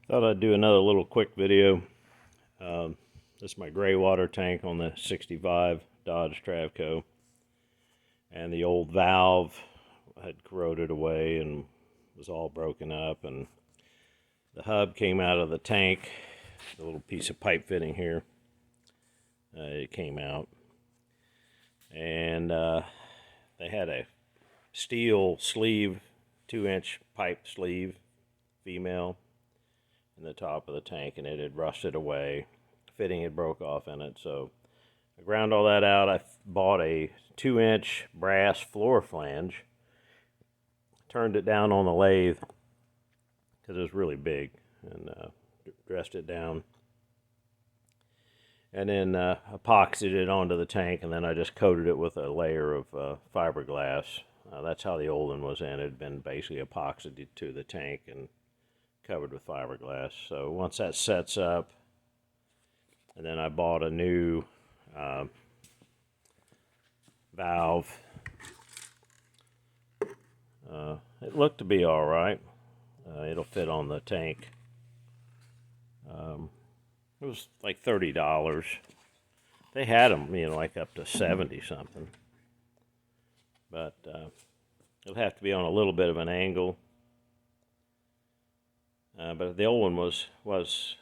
Thought I'd do another little quick video. This is my gray water tank on the 65 Dodge Travco. And the old valve had corroded away and was all broken up. And the hub came out of the tank, the little piece of pipe fitting here. It came out. And they had a steel sleeve, 2-inch pipe sleeve, female, in the top of the tank, and it had rusted away. Fitting had broke off in it, so I ground all that out. I bought a 2-inch brass floor flange, turned it down on the lathe because it was really big, and dressed it down, and then epoxied it onto the tank, and then I just coated it with a layer of fiberglass. That's how the old one was in. It had been basically epoxied to the tank and covered with fiberglass. So once that sets up, and then I bought a new valve. It looked to be all right. It'll fit on the tank. It was like $30. They had them, like up to 70 something. But it'll have to be on a little bit of an angle. But the old one was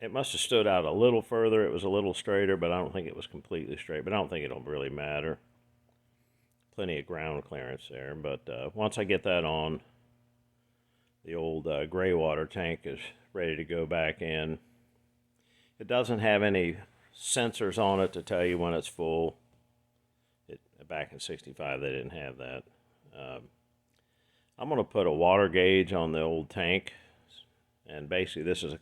it must have stood out a little further. It was a little straighter, but I don't think it was completely straight. But I don't think it'll really matter. Plenty of ground clearance there. But once I get that on, the old gray water tank is ready to go back in. It doesn't have any sensors on it to tell you when it's full. Back in '65, they didn't have that. I'm going to put a water gauge on the old tank. And basically, this is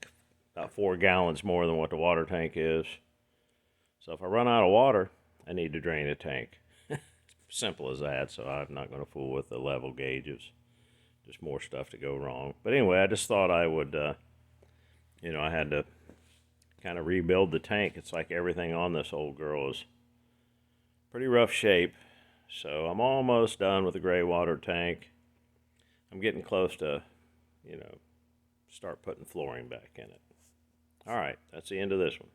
about 4 gallons more than what the water tank is. So if I run out of water, I need to drain the tank. Simple as that. So I'm not going to fool with the level gauges. Just more stuff to go wrong. But anyway, I just thought I would, I had to kind of rebuild the tank. It's like everything on this old girl is pretty rough shape. So I'm almost done with the gray water tank. I'm getting close to, start putting flooring back in it. All right, that's the end of this one.